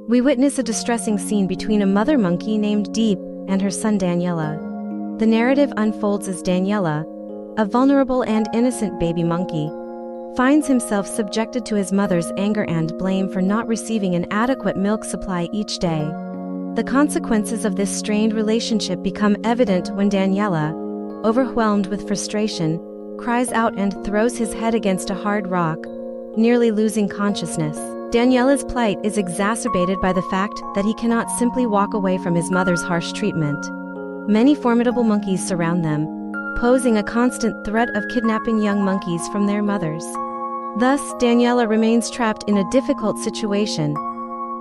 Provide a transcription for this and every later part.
We witness a distressing scene between a mother monkey named Deep and her son Daniela. The narrative unfolds as Daniela, a vulnerable and innocent baby monkey, finds himself subjected to his mother's anger and blame for not receiving an adequate milk supply each day. The consequences of this strained relationship become evident when Daniela, overwhelmed with frustration, cries out and throws his head against a hard rock, nearly losing consciousness. Daniela's plight is exacerbated by the fact that he cannot simply walk away from his mother's harsh treatment. Many formidable monkeys surround them, posing a constant threat of kidnapping young monkeys from their mothers. Thus, Daniela remains trapped in a difficult situation,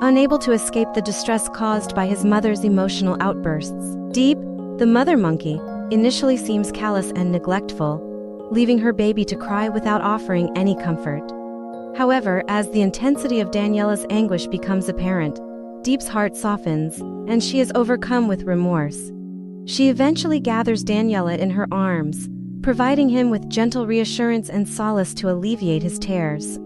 unable to escape the distress caused by his mother's emotional outbursts. Deep, the mother monkey, initially seems callous and neglectful, leaving her baby to cry without offering any comfort. However, as the intensity of Daniela's anguish becomes apparent, Deep's heart softens, and she is overcome with remorse. She eventually gathers Daniela in her arms, providing him with gentle reassurance and solace to alleviate his tears.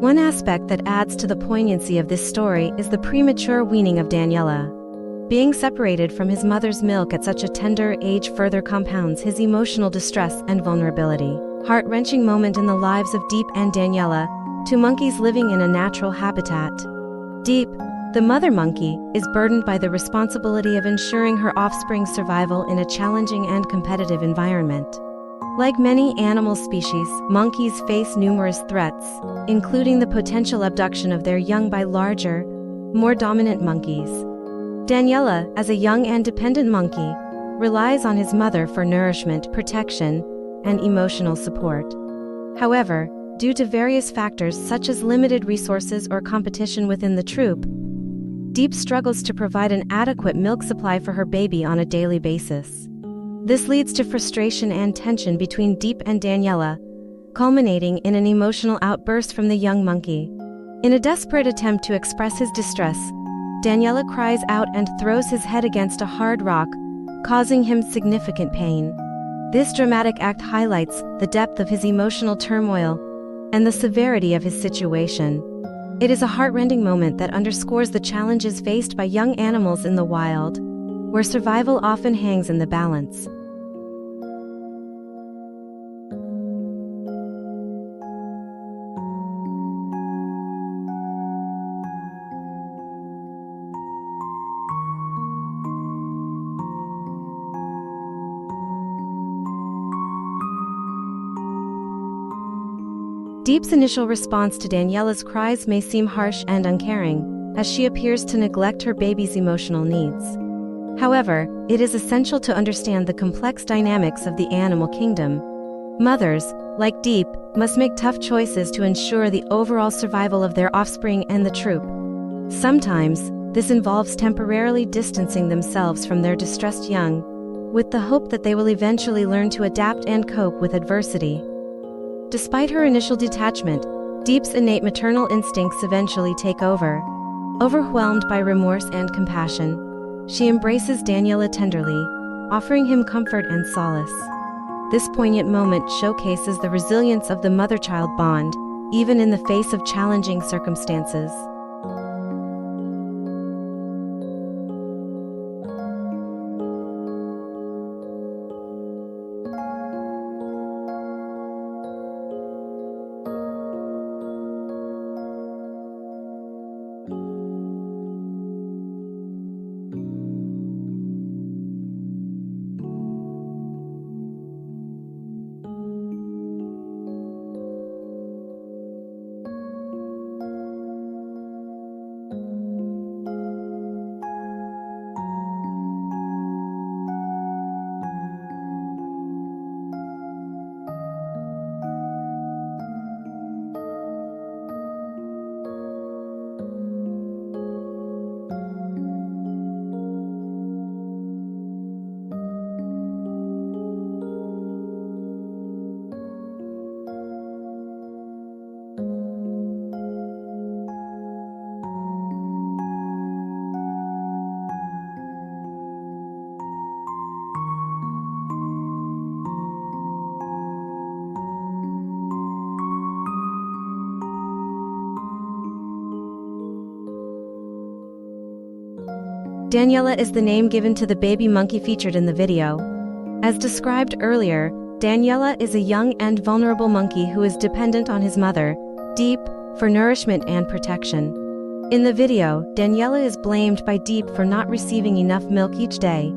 One aspect that adds to the poignancy of this story is the premature weaning of Daniela. Being separated from his mother's milk at such a tender age further compounds his emotional distress and vulnerability. Heart-wrenching moment in the lives of Deep and Daniela, two monkeys living in a natural habitat. Deep, the mother monkey, is burdened by the responsibility of ensuring her offspring's survival in a challenging and competitive environment. Like many animal species, monkeys face numerous threats, including the potential abduction of their young by larger, more dominant monkeys. Daniela, as a young and dependent monkey, relies on his mother for nourishment, protection, and emotional support. However, due to various factors such as limited resources or competition within the troop, Deep struggles to provide an adequate milk supply for her baby on a daily basis. This leads to frustration and tension between Deep and Daniela, culminating in an emotional outburst from the young monkey. In a desperate attempt to express his distress, Daniela cries out and throws his head against a hard rock, causing him significant pain. This dramatic act highlights the depth of his emotional turmoil and the severity of his situation. It is a heartrending moment that underscores the challenges faced by young animals in the wild, where survival often hangs in the balance. Deep's initial response to Daniela's cries may seem harsh and uncaring, as she appears to neglect her baby's emotional needs. However, it is essential to understand the complex dynamics of the animal kingdom. Mothers, like Deep, must make tough choices to ensure the overall survival of their offspring and the troop. Sometimes, this involves temporarily distancing themselves from their distressed young, with the hope that they will eventually learn to adapt and cope with adversity. Despite her initial detachment, Deep's innate maternal instincts eventually take over. Overwhelmed by remorse and compassion, she embraces Daniela tenderly, offering him comfort and solace. This poignant moment showcases the resilience of the mother-child bond, even in the face of challenging circumstances. Daniela is the name given to the baby monkey featured in the video. As described earlier, Daniela is a young and vulnerable monkey who is dependent on his mother, Deep, for nourishment and protection. In the video, Daniela is blamed by Deep for not receiving enough milk each day,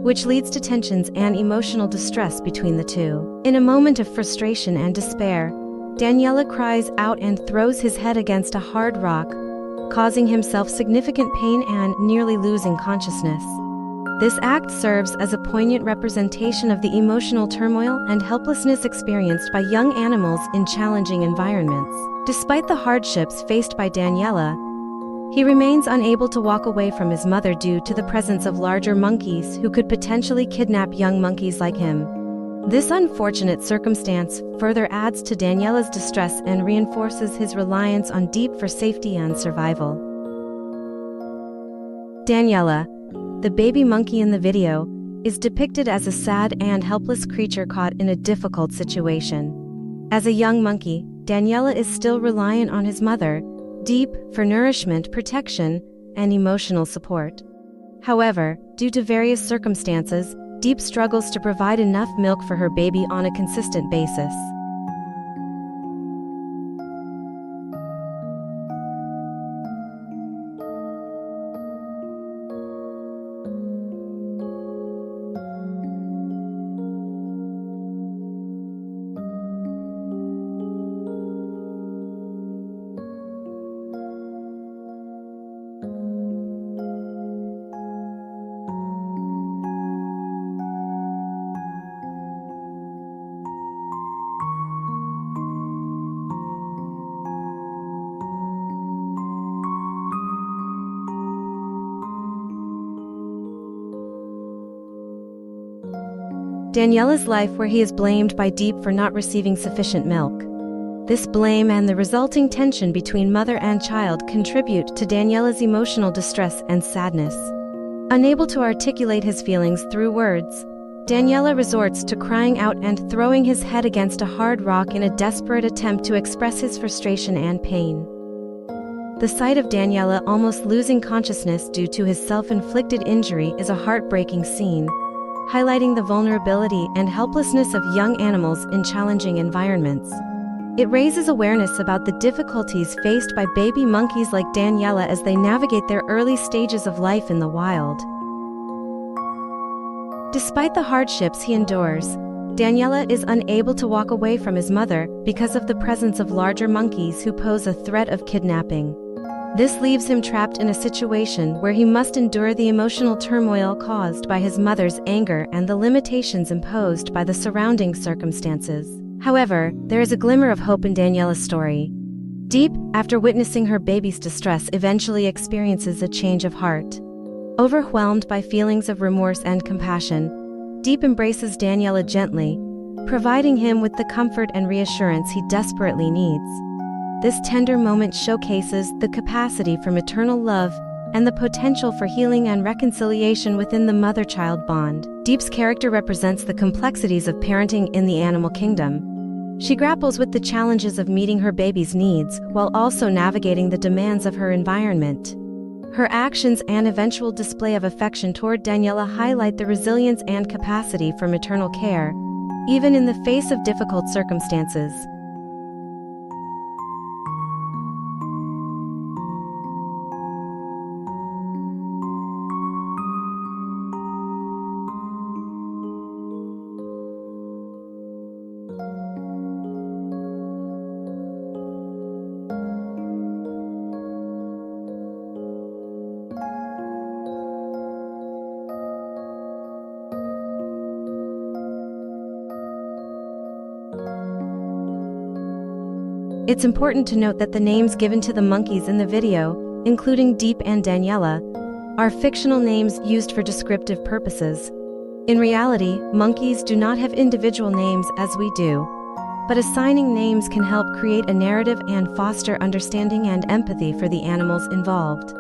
which leads to tensions and emotional distress between the two. In a moment of frustration and despair, Daniela cries out and throws his head against a hard rock, causing himself significant pain and nearly losing consciousness. This act serves as a poignant representation of the emotional turmoil and helplessness experienced by young animals in challenging environments. Despite the hardships faced by Daniela, he remains unable to walk away from his mother due to the presence of larger monkeys who could potentially kidnap young monkeys like him. This unfortunate circumstance further adds to Daniela's distress and reinforces his reliance on Deep for safety and survival. Daniela, the baby monkey in the video, is depicted as a sad and helpless creature caught in a difficult situation. As a young monkey, Daniela is still reliant on his mother, Deep, for nourishment, protection, and emotional support. However, due to various circumstances, Deep struggles to provide enough milk for her baby on a consistent basis. Daniela's life, where he is blamed by Deep for not receiving sufficient milk. This blame and the resulting tension between mother and child contribute to Daniela's emotional distress and sadness. Unable to articulate his feelings through words, Daniela resorts to crying out and throwing his head against a hard rock in a desperate attempt to express his frustration and pain. The sight of Daniela almost losing consciousness due to his self-inflicted injury is a heartbreaking scene, highlighting the vulnerability and helplessness of young animals in challenging environments. It raises awareness about the difficulties faced by baby monkeys like Daniela as they navigate their early stages of life in the wild. Despite the hardships he endures, Daniela is unable to walk away from his mother because of the presence of larger monkeys who pose a threat of kidnapping. This leaves him trapped in a situation where he must endure the emotional turmoil caused by his mother's anger and the limitations imposed by the surrounding circumstances. However, there is a glimmer of hope in Daniela's story. Deep, after witnessing her baby's distress, eventually experiences a change of heart. Overwhelmed by feelings of remorse and compassion, Deep embraces Daniela gently, providing him with the comfort and reassurance he desperately needs. This tender moment showcases the capacity for maternal love and the potential for healing and reconciliation within the mother-child bond. Deep's character represents the complexities of parenting in the animal kingdom. She grapples with the challenges of meeting her baby's needs while also navigating the demands of her environment. Her actions and eventual display of affection toward Daniela highlight the resilience and capacity for maternal care, even in the face of difficult circumstances. It's important to note that the names given to the monkeys in the video, including Deep and Daniela, are fictional names used for descriptive purposes. In reality, monkeys do not have individual names as we do, but assigning names can help create a narrative and foster understanding and empathy for the animals involved.